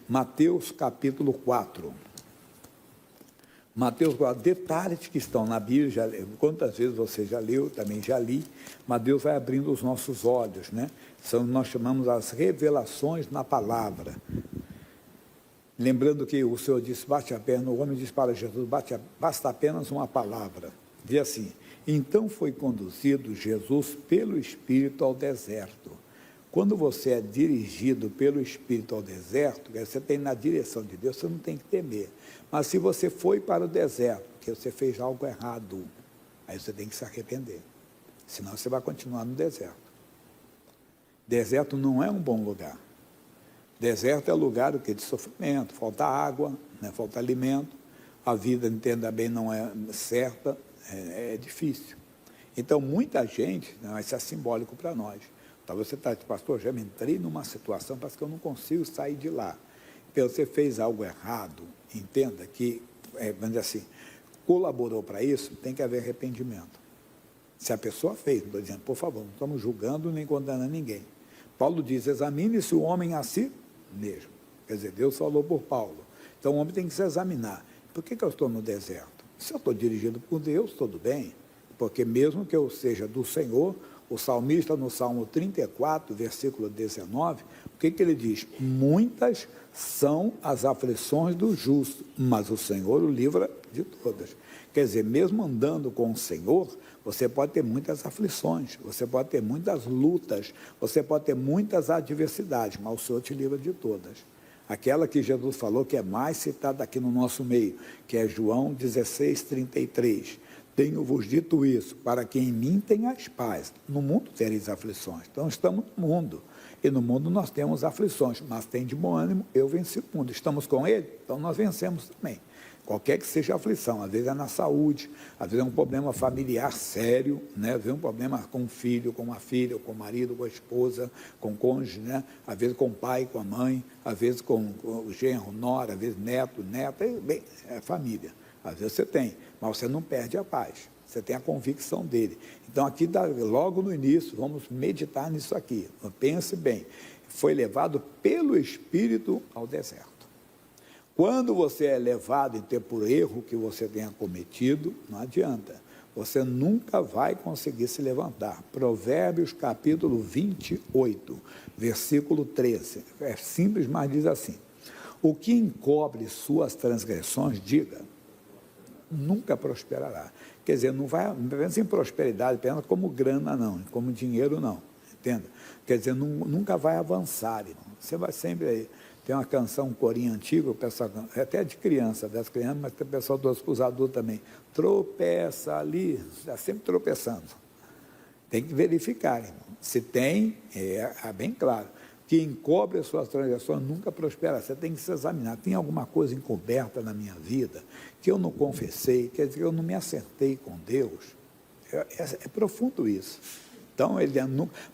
Mateus capítulo 4. Mateus 4, detalhes que estão na Bíblia, já, quantas vezes você já leu, também já li, mas Deus vai abrindo os nossos olhos, né? Nós chamamos as revelações na palavra. Lembrando que o Senhor disse, bate a perna, o homem disse para Jesus, basta apenas uma palavra. Diz assim, então foi conduzido Jesus pelo Espírito ao deserto. Quando você é dirigido pelo Espírito ao deserto, você tem na direção de Deus, você não tem que temer. Mas se você foi para o deserto, porque você fez algo errado, aí você tem que se arrepender. Senão você vai continuar no deserto. Deserto não é um bom lugar. Deserto é lugar de sofrimento, falta água, né, falta alimento, a vida, entenda bem, não é certa, é difícil. Então, muita gente, né, isso é simbólico para nós. Talvez você está, pastor, já me entrei numa situação, parece que eu não consigo sair de lá. Então, você fez algo errado, entenda que, vamos dizer assim, colaborou para isso, tem que haver arrependimento. Se a pessoa fez, não estou dizendo, por favor, não estamos julgando nem condenando ninguém. Paulo diz, examine-se o homem a si mesmo. Quer dizer, Deus falou por Paulo. Então, o homem tem que se examinar. Por que eu estou no deserto? Se eu estou dirigido por Deus, tudo bem. Porque mesmo que eu seja do Senhor, o salmista no Salmo 34, versículo 19, o que ele diz? Muitas são as aflições do justo, mas o Senhor o livra de todas. Quer dizer, mesmo andando com o Senhor, você pode ter muitas aflições, você pode ter muitas lutas, você pode ter muitas adversidades, mas o Senhor te livra de todas. Aquela que Jesus falou que é mais citada aqui no nosso meio, que é João 16, 33. Tenho-vos dito isso, para que em mim tenhas paz. No mundo tereis aflições. Então, estamos no mundo. E no mundo nós temos aflições. Mas tem de bom ânimo, eu venci o mundo. Estamos com ele, então nós vencemos também. Qualquer que seja a aflição. Às vezes é na saúde, às vezes é um problema familiar sério, né? Às vezes é um problema com o filho, com a filha, com o marido, com a esposa, com o cônjuge, né? Às vezes com o pai, com a mãe, às vezes com o genro, nora, às vezes neto, neta. Bem, é família. Às vezes você tem, mas você não perde a paz, você tem a convicção dele. Então, aqui, logo no início, vamos meditar nisso aqui. Pense bem, foi levado pelo Espírito ao deserto. Quando você é levado por erro que você tenha cometido, não adianta, você nunca vai conseguir se levantar. Provérbios capítulo 28, versículo 13, é simples, mas diz assim, o que encobre suas transgressões, diga, nunca prosperará. Quer dizer, não pensa em prosperidade apenas como grana, não, como dinheiro, não, entenda? Quer dizer, nunca vai avançar, irmão. Você vai sempre aí. Tem uma canção, um corinho antigo, o pessoal, até de criança, das crianças, mas tem o pessoal dos adultos também. Tropeça ali, está sempre tropeçando. Tem que verificar, irmão. Se tem, é bem claro. Que encobre as suas transgressões nunca prosperará. Você tem que se examinar. Tem alguma coisa encoberta na minha vida que eu não confessei, quer dizer, eu não me acertei com Deus? É profundo isso. Então,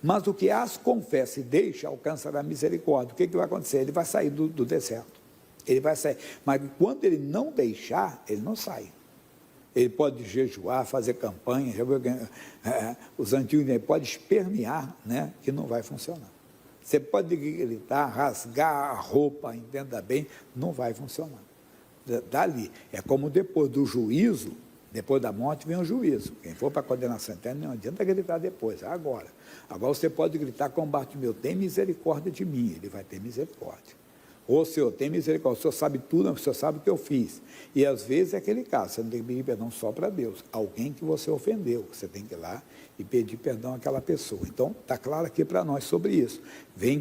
mas o que as confessa e deixa, alcançará misericórdia. O que vai acontecer? Ele vai sair do deserto. Ele vai sair. Mas quando ele não deixar, ele não sai. Ele pode jejuar, fazer campanha, os antigos podem espernear, né, que não vai funcionar. Você pode gritar, rasgar a roupa, entenda bem, não vai funcionar. Dali, é como depois do juízo, depois da morte vem o juízo. Quem for para a condenação eterna, não adianta gritar depois, agora. Agora você pode gritar com Bartimeu, tem misericórdia de mim, ele vai ter misericórdia. Ô Senhor, tem misericórdia, o Senhor sabe tudo, o Senhor sabe o que eu fiz. E às vezes é aquele caso, você não tem que pedir perdão só para Deus, alguém que você ofendeu, você tem que ir lá e pedir perdão àquela pessoa. Então, está claro aqui para nós sobre isso. Tem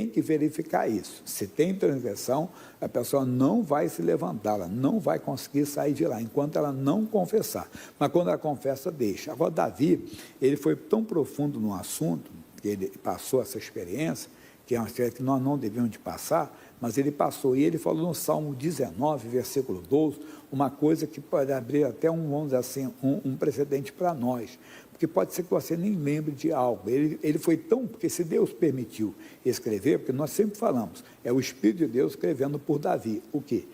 que verificar isso. Se tem transgressão, a pessoa não vai se levantar, ela não vai conseguir sair de lá, enquanto ela não confessar. Mas quando ela confessa, deixa. Agora, Davi, ele foi tão profundo no assunto, que ele passou essa experiência, que é uma experiência que nós não devemos de passar, mas ele passou, e ele falou no Salmo 19, versículo 12, uma coisa que pode abrir até vamos dizer assim, um precedente para nós, porque pode ser que você nem lembre de algo. Ele foi tão, porque se Deus permitiu escrever, porque nós sempre falamos, é o Espírito de Deus escrevendo por Davi, o quê?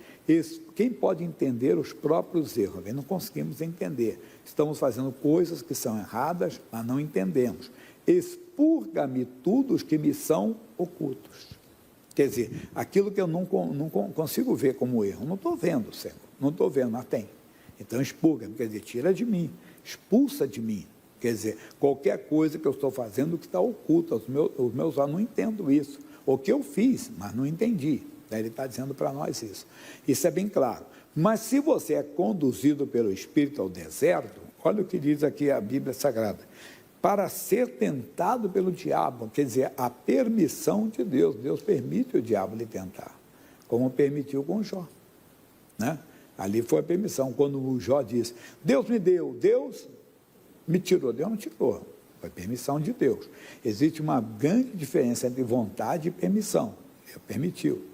Quem pode entender os próprios erros? Não conseguimos entender, estamos fazendo coisas que são erradas, mas não entendemos. Expurga-me tudo os que me são ocultos. Quer dizer, aquilo que eu não consigo ver como erro, não estou vendo, Senhor, não estou vendo, mas tem. Então expurga, quer dizer, tira de mim, expulsa de mim. Quer dizer, qualquer coisa que eu estou fazendo que está oculta, os meus olhos não entendo isso. O que eu fiz, mas não entendi. Ele está dizendo para nós isso. Isso é bem claro. Mas se você é conduzido pelo Espírito ao deserto, olha o que diz aqui a Bíblia Sagrada. Para ser tentado pelo diabo, quer dizer, a permissão de Deus. Deus permite o diabo lhe tentar, como permitiu com Jó. Né? Ali foi a permissão. Quando o Jó disse, Deus me deu, Deus me tirou. Deus não tirou, foi permissão de Deus. Existe uma grande diferença entre vontade e permissão. Ele permitiu.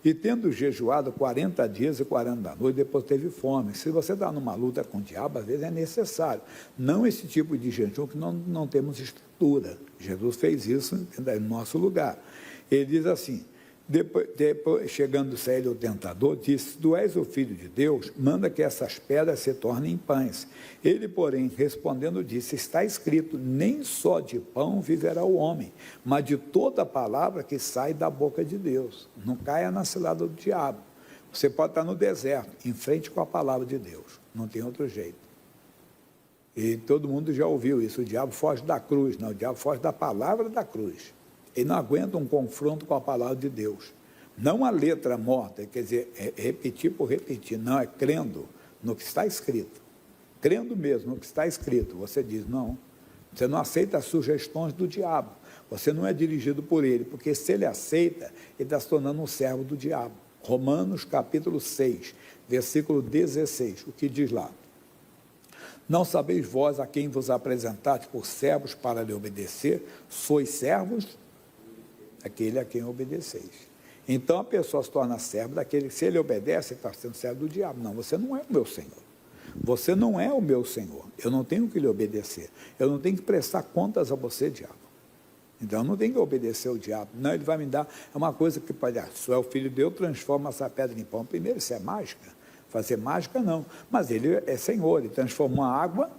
E tendo jejuado 40 dias e 40 noites, depois teve fome. Se você está numa luta com o diabo, às vezes é necessário. Não esse tipo de jejum que não temos estrutura. Jesus fez isso no nosso lugar. Ele diz assim, depois chegando-se a ele o tentador, disse, tu és o Filho de Deus, manda que essas pedras se tornem pães. Ele, porém, respondendo, disse, está escrito, nem só de pão viverá o homem, mas de toda palavra que sai da boca de Deus. Não caia na cilada do diabo. Você pode estar no deserto, em frente com a palavra de Deus. Não tem outro jeito. E todo mundo já ouviu isso, o diabo foge da cruz. Não, o diabo foge da palavra da cruz. Ele não aguenta um confronto com a palavra de Deus. Não a letra morta, quer dizer, é repetir por repetir. Não, é crendo no que está escrito. Crendo mesmo no que está escrito. Você diz, não, você não aceita as sugestões do diabo. Você não é dirigido por ele, porque se ele aceita, ele está se tornando um servo do diabo. Romanos capítulo 6, versículo 16, o que diz lá? Não sabeis vós a quem vos apresentaste por servos para lhe obedecer? Sois servos aquele a quem obedeceis. Então a pessoa se torna servo daquele, se ele obedece, ele está sendo servo do diabo. Não, você não é o meu Senhor. Você não é o meu Senhor. Eu não tenho que lhe obedecer. Eu não tenho que prestar contas a você, diabo. Então eu não tenho que obedecer ao diabo. Não, ele vai me dar, é uma coisa que pode, se é o Filho de Deus, transforma essa pedra em pão. Primeiro, isso é mágica. Fazer mágica, não. Mas ele é Senhor, ele transformou a água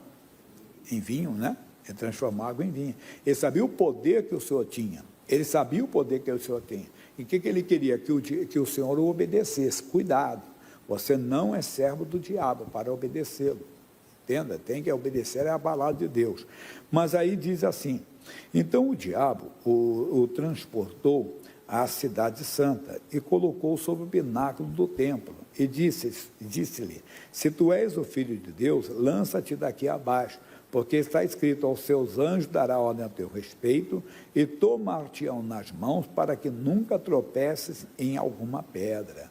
em vinho, né? Ele transformou a água em vinho. Ele sabia o poder que o Senhor tinha. Ele sabia o poder que o Senhor tem. E o que ele queria? Que o Senhor o obedecesse. Cuidado, você não é servo do diabo para obedecê-lo. Entenda? Tem que obedecer à palavra de Deus. Mas aí diz assim, então o diabo o transportou à cidade santa e colocou sobre o pináculo do templo e disse-lhe, se tu és o Filho de Deus, lança-te daqui abaixo, porque está escrito, aos seus anjos dará ordem a teu respeito, e tomar-te-ão nas mãos, para que nunca tropeces em alguma pedra.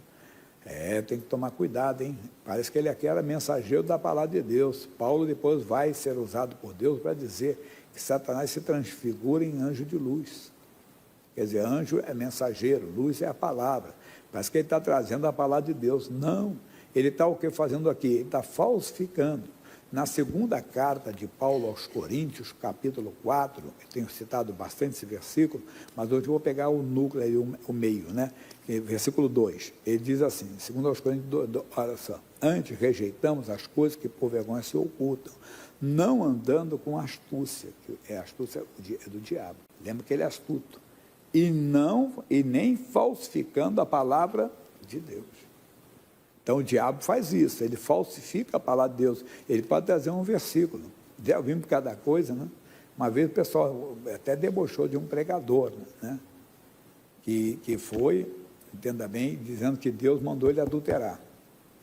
Tem que tomar cuidado, hein? Parece que ele aqui era mensageiro da palavra de Deus. Paulo depois vai ser usado por Deus para dizer que Satanás se transfigura em anjo de luz. Quer dizer, anjo é mensageiro, luz é a palavra. Parece que ele está trazendo a palavra de Deus. Não, ele está o que fazendo aqui? Ele está falsificando. Na segunda carta de Paulo aos Coríntios, capítulo 4, eu tenho citado bastante esse versículo, mas hoje eu vou pegar o núcleo aí, o meio, né? Versículo 2, ele diz assim, segundo aos Coríntios, olha só, antes rejeitamos as coisas que por vergonha se ocultam, não andando com astúcia, que astúcia é do diabo, lembra que ele é astuto, e nem falsificando a palavra de Deus. Então o diabo faz isso, ele falsifica a palavra de Deus, ele pode trazer um versículo, já vimos cada coisa, né? Uma vez o pessoal até debochou de um pregador, né? Que foi, entenda bem, dizendo que Deus mandou ele adulterar.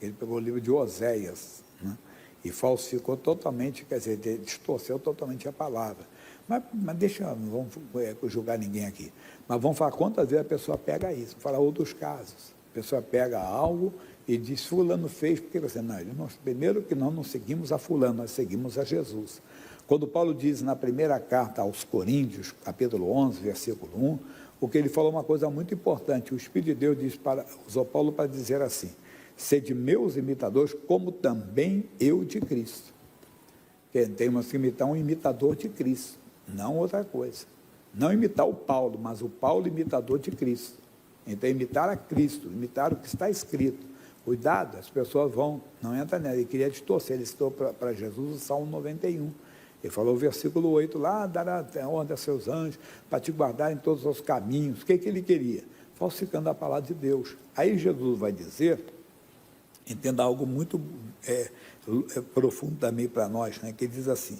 Ele pegou o livro de Oséias, né? E falsificou totalmente, quer dizer, distorceu totalmente a palavra. Mas não vamos julgar ninguém aqui, mas vamos falar quantas vezes a pessoa pega isso, vamos falar outros casos. A pessoa pega algo e diz, fulano fez, porque você, não, primeiro que nós não seguimos a fulano, nós seguimos a Jesus. Quando Paulo diz na primeira carta aos Coríntios, capítulo 11, versículo 1, o que ele falou uma coisa muito importante, o Espírito de Deus usou Paulo para dizer assim, sede meus imitadores, como também eu de Cristo. Temos que imitar um imitador de Cristo, não outra coisa. Não imitar o Paulo, mas o Paulo imitador de Cristo. Então, imitar a Cristo, imitar o que está escrito. Cuidado, as pessoas não entra nela. Ele queria distorcer, ele citou para Jesus o Salmo 91. Ele falou o versículo 8 lá, dará ordem a seus anjos, para te guardar em todos os caminhos. O que ele queria? falsificando a palavra de Deus. Aí Jesus vai dizer, entenda algo muito profundo também para nós, né? Que ele diz assim,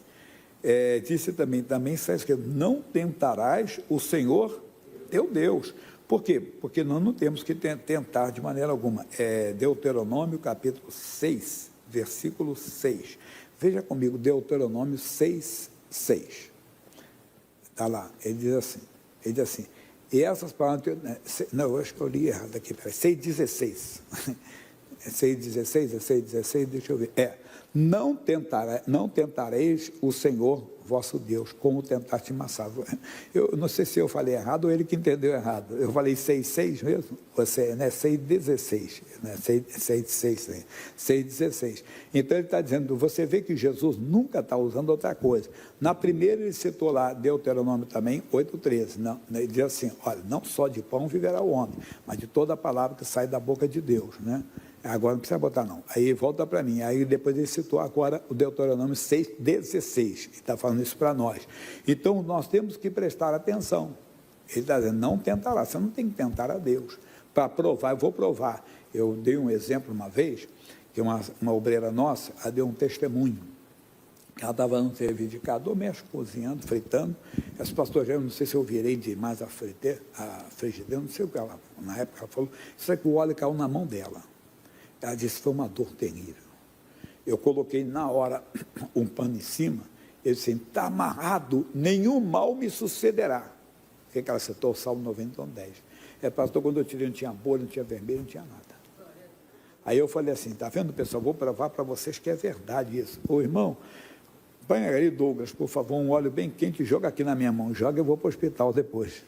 disse também está escrito, não tentarás o Senhor teu Deus. Por quê? Porque nós não temos que tentar de maneira alguma. Deuteronômio capítulo 6, versículo 6. Veja comigo, Deuteronômio 6, 6. Está lá, ele diz assim, e essas palavras, não, eu acho que eu li errado aqui, peraí, 6,16, 6,16, 6,16, deixa eu ver, não tentareis o Senhor vosso Deus, como tentaste Massá. Eu não sei se eu falei errado ou ele que entendeu errado. Eu falei 6,6 mesmo? Você, né? 6,16, né? 6,16. Então ele está dizendo, você vê que Jesus nunca está usando outra coisa. Na primeira ele citou lá, Deuteronômio também, 8,13. Ele diz assim, olha, não só de pão viverá o homem, mas de toda a palavra que sai da boca de Deus, né? Agora não precisa botar não, aí volta para mim, aí depois ele citou agora o Deuteronômio 6,16, ele está falando isso para nós. Então nós temos que prestar atenção, ele está dizendo, não tentará, você não tem que tentar a Deus, para provar, eu vou provar. Eu dei um exemplo uma vez, que uma obreira nossa, ela deu um testemunho, ela estava no serviço de casa doméstico, cozinhando, fritando, esse pastor já, não sei se eu virei demais a frigideira, não sei o que ela, na época ela falou, isso é que o óleo caiu na mão dela. Ela disse, foi uma dor terrível. Eu coloquei na hora um pano em cima, ele disse, está amarrado, nenhum mal me sucederá. O que ela citou? O Salmo 90, 10. Pastor, quando eu tirei, não tinha bolha, não tinha vermelho, não tinha nada. Aí eu falei assim, está vendo, pessoal, vou provar para vocês que é verdade isso. Ô, irmão, põe aí, Douglas, por favor, um óleo bem quente, joga aqui na minha mão, joga, eu vou para o hospital depois.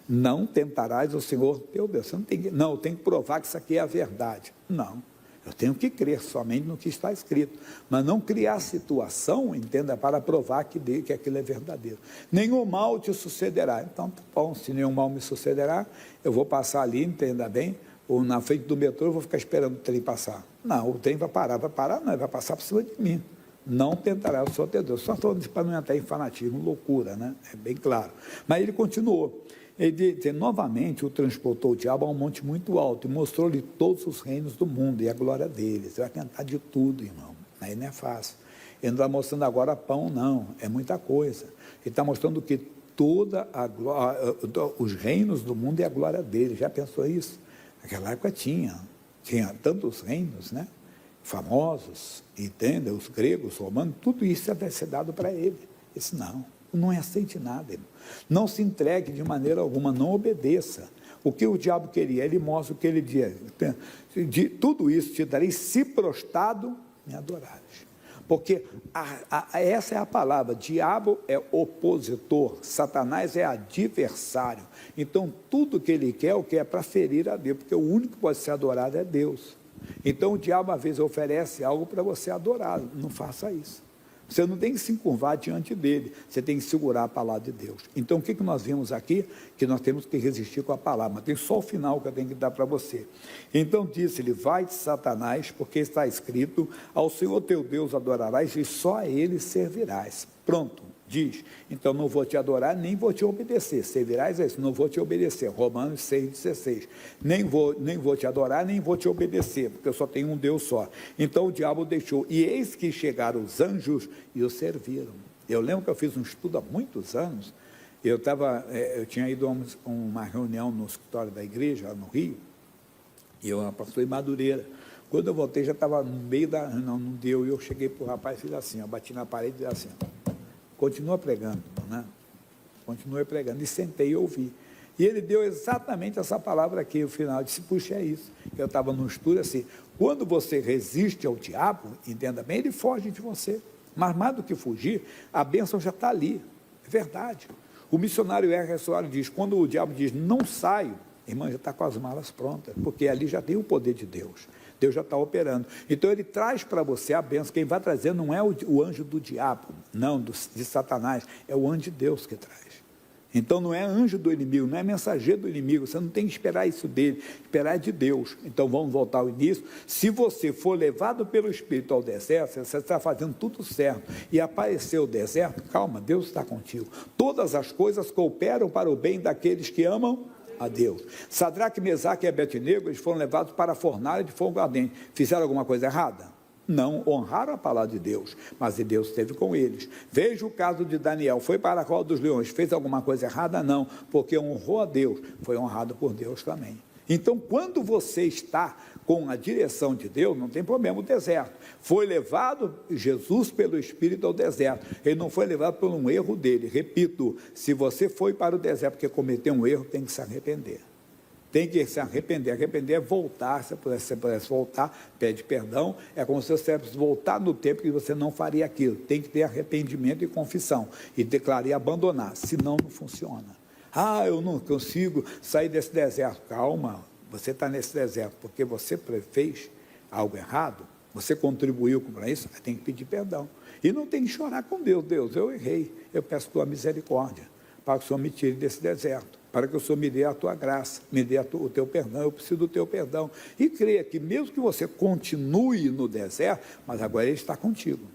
Não tentarás o Senhor teu Deus. Você não tem que, não, eu tenho que provar que isso aqui é a verdade. Não. Eu tenho que crer somente no que está escrito, mas não criar situação, entenda, para provar que aquilo é verdadeiro. Nenhum mal te sucederá. Então, tá bom, se nenhum mal me sucederá, eu vou passar ali, entenda bem, ou na frente do metrô, eu vou ficar esperando o trem passar. Não, o trem vai parar não, ele vai passar por cima de mim. Não tentará o Senhor teu Deus. Só estou para não entrar em fanatismo, loucura, né? É bem claro. Mas ele continuou. Ele novamente o transportou o diabo a um monte muito alto e mostrou-lhe todos os reinos do mundo e a glória deles. Ele vai tentar de tudo, irmão. Aí não é fácil. Ele não está mostrando agora pão, não. É muita coisa. Ele está mostrando que os reinos do mundo e a glória deles. Já pensou isso? Naquela época tinha tantos reinos, né? Famosos, entende? Os gregos, os romanos, tudo isso deve ser dado para ele. Isso não aceite nada, irmão. Não se entregue de maneira alguma, não obedeça. O que o diabo queria, ele mostra o que ele diz. De tudo isso te darei, se prostrado me adorares. Porque essa é a palavra, diabo é opositor, Satanás é adversário. Então, tudo que ele quer, o que é para ferir a Deus, porque o único que pode ser adorado é Deus. Então, o diabo, às vezes, oferece algo para você adorá-lo. Não faça isso. Você não tem que se encurvar diante dele, você tem que segurar a palavra de Deus. Então, o que nós vimos aqui? Que nós temos que resistir com a palavra, mas tem só o final que eu tenho que dar para você. Então, disse-lhe, vai de Satanás, porque está escrito, ao Senhor teu Deus adorarás e só a ele servirás. Pronto, diz, então não vou te adorar, nem vou te obedecer, servirás a isso, não vou te obedecer, Romanos 6,16, nem vou te adorar, nem vou te obedecer, porque eu só tenho um Deus só. Então o diabo deixou, e eis que chegaram os anjos e o serviram. Eu lembro que eu fiz um estudo há muitos anos, eu tinha ido a uma reunião no escritório da igreja, lá no Rio, e eu pastor em Madureira. Quando eu voltei, já estava no meio da reunião, não deu, e eu cheguei para o rapaz e fiz assim, eu bati na parede e fiz assim, continua pregando, né? Continua pregando. E sentei e ouvi. E ele deu exatamente essa palavra aqui, no final. Eu disse, puxa, é isso. Eu estava no estudo assim, quando você resiste ao diabo, entenda bem, ele foge de você. Mas mais do que fugir, a bênção já está ali. É verdade. O missionário R. Soares diz, quando o diabo diz, não saio, irmã, já está com as malas prontas, porque ali já tem o poder de Deus. Deus já está operando. Então, ele traz para você a bênção. Quem vai trazer não é o anjo do diabo, não, de Satanás, é o anjo de Deus que traz. Então, não é anjo do inimigo, não é mensageiro do inimigo, você não tem que esperar isso dele, esperar de Deus. Então, vamos voltar ao início. Se você for levado pelo Espírito ao deserto, você está fazendo tudo certo, e apareceu o deserto, calma, Deus está contigo. Todas as coisas cooperam para o bem daqueles que amam a Deus. Sadraque, Mesaque e Abednego, eles foram levados para a fornalha de fogo ardente. Fizeram alguma coisa errada? Não, honraram a palavra de Deus, mas Deus esteve com eles. Veja o caso de Daniel, foi para a cova dos leões, fez alguma coisa errada? Não, porque honrou a Deus, foi honrado por Deus também. Então, quando você está com a direção de Deus, não tem problema, o deserto. Foi levado Jesus pelo Espírito ao deserto, ele não foi levado por um erro dele. Repito, se você foi para o deserto porque cometeu um erro, tem que se arrepender. Tem que se arrepender. Arrepender é voltar. Se você pudesse voltar, pede perdão. É como se você pudesse voltar no tempo que você não faria aquilo. Tem que ter arrependimento e confissão. E declarar e abandonar. Senão, não funciona. Ah, eu não consigo sair desse deserto. Calma, você está nesse deserto porque você fez algo errado. Você contribuiu para isso. Tem que pedir perdão. E não tem que chorar com Deus. Deus, eu errei. Eu peço tua misericórdia para que o Senhor me tire desse deserto, para que o Senhor me dê a tua graça, me dê o teu perdão, eu preciso do teu perdão. E creia que mesmo que você continue no deserto, mas agora Ele está contigo.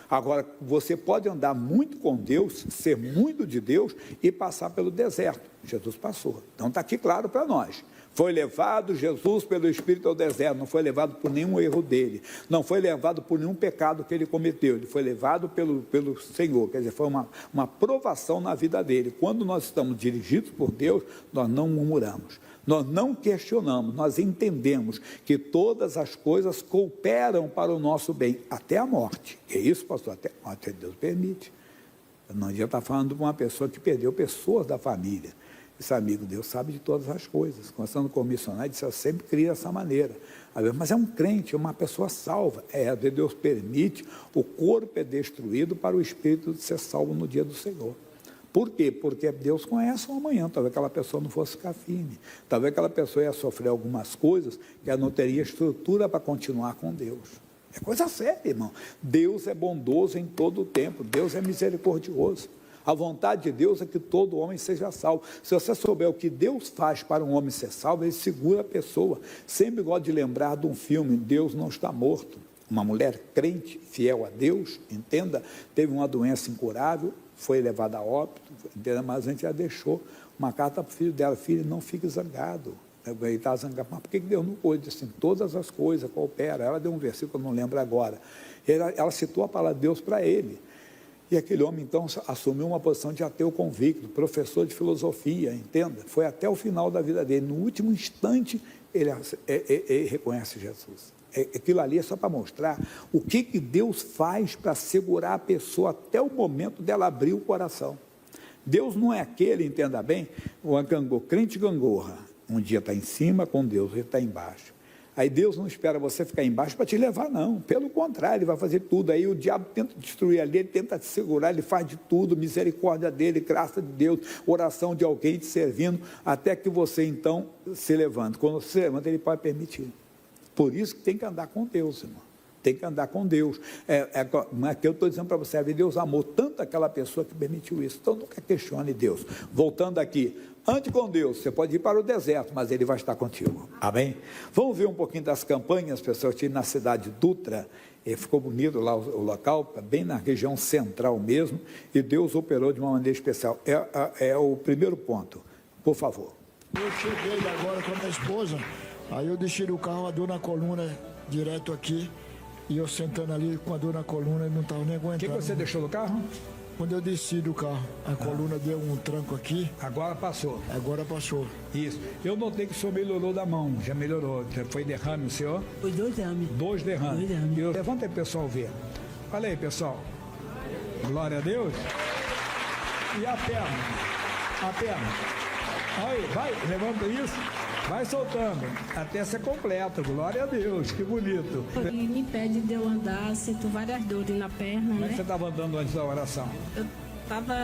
Agora, você pode andar muito com Deus, ser muito de Deus e passar pelo deserto. Jesus passou. Então está aqui claro para nós. Foi levado Jesus pelo Espírito ao deserto, não foi levado por nenhum erro dele, não foi levado por nenhum pecado que ele cometeu, ele foi levado pelo Senhor, quer dizer, foi uma provação na vida dele. Quando nós estamos dirigidos por Deus, nós não murmuramos, nós não questionamos, nós entendemos que todas as coisas cooperam para o nosso bem, até a morte. É isso, pastor, até a morte Deus permite. Não adianta estar falando de uma pessoa que perdeu pessoas da família. Esse amigo, Deus sabe de todas as coisas. Começando com o missionário, disse, eu sempre criei dessa maneira. Mas é um crente, é uma pessoa salva. Deus permite, o corpo é destruído para o espírito de ser salvo no dia do Senhor. Por quê? Porque Deus conhece o amanhã. Talvez aquela pessoa não fosse ficar firme. Talvez aquela pessoa ia sofrer algumas coisas que ela não teria estrutura para continuar com Deus. É coisa séria, irmão. Deus é bondoso em todo o tempo. Deus é misericordioso. A vontade de Deus é que todo homem seja salvo. Se você souber o que Deus faz para um homem ser salvo, Ele segura a pessoa. Sempre gosto de lembrar de um filme, Deus Não Está Morto. Uma mulher crente, fiel a Deus, entenda, teve uma doença incurável, foi levada a óbito, entenda, mas a gente já deixou uma carta para o filho dela, filho, não fique zangado. Ele está zangado, mas por que Deus não pôde? Assim, todas as coisas cooperam. Ela deu um versículo, eu não lembro agora. Ela citou a palavra de Deus para ele. E aquele homem, então, assumiu uma posição de ateu convicto, professor de filosofia, entenda? Foi até o final da vida dele. No último instante, ele reconhece Jesus. Aquilo ali é só para mostrar o que Deus faz para segurar a pessoa até o momento dela abrir o coração. Deus não é aquele, entenda bem, o crente gangorra. Um dia está em cima com Deus, outro está embaixo. Aí Deus não espera você ficar embaixo para te levar, não. Pelo contrário, Ele vai fazer tudo. Aí o diabo tenta destruir ali, ele tenta te segurar, ele faz de tudo, misericórdia dele, graça de Deus, oração de alguém te servindo, até que você então se levante. Quando você se levanta, Ele pode permitir. Por isso que tem que andar com Deus, irmão. Tem que andar com Deus. Mas que eu estou dizendo para você, Deus amou tanto aquela pessoa que permitiu isso. Então nunca questione Deus. Voltando aqui, ande com Deus, você pode ir para o deserto, mas Ele vai estar contigo. Amém? Vamos ver um pouquinho das campanhas, pessoal. Eu estive na cidade de Dutra, ficou bonito lá o local, bem na região central mesmo, e Deus operou de uma maneira especial. É o primeiro ponto, por favor. Eu cheguei agora com a minha esposa, aí eu deixei o carro, a dor na coluna, direto aqui, e eu sentando ali com a dor na coluna, não estava nem aguentando. O que você deixou no carro? Quando eu desci do carro, a coluna deu um tranco aqui. Agora passou. Agora passou. Isso. Eu notei que o senhor melhorou da mão, já melhorou. Foi derrame o senhor? Foi 2 derrames. 2 derrames. 2 derrames. Levanta aí, pessoal, ver. Olha aí, pessoal. Glória a Deus. E a perna? A perna. Aí, vai, levanta isso. Vai soltando, até ser completo, glória a Deus, que bonito. E me impede de eu andar, sinto várias dores na perna, Como é né? que você estava andando antes da oração? Eu tava...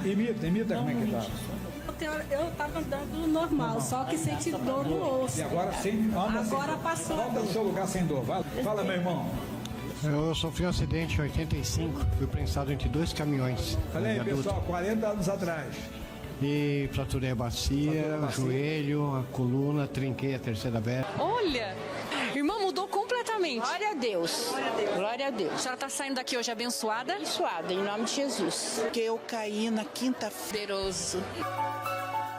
Imita como é que estava. Eu tava andando normal, só que senti dor no osso. E agora sim, Agora passou. Volta no seu lugar sem dor, vai. Fala, meu irmão. Eu sofri um acidente em 85, fui prensado entre 2 caminhões. Olha aí, pessoal, 40 anos atrás. E fraturei a bacia, o joelho, a coluna, trinquei a terceira vértebra. Olha, irmã, mudou completamente. Glória a Deus. Glória a Deus. A senhora está saindo daqui hoje abençoada? Abençoada, em nome de Jesus. Porque eu caí na quinta-feira. Poderoso.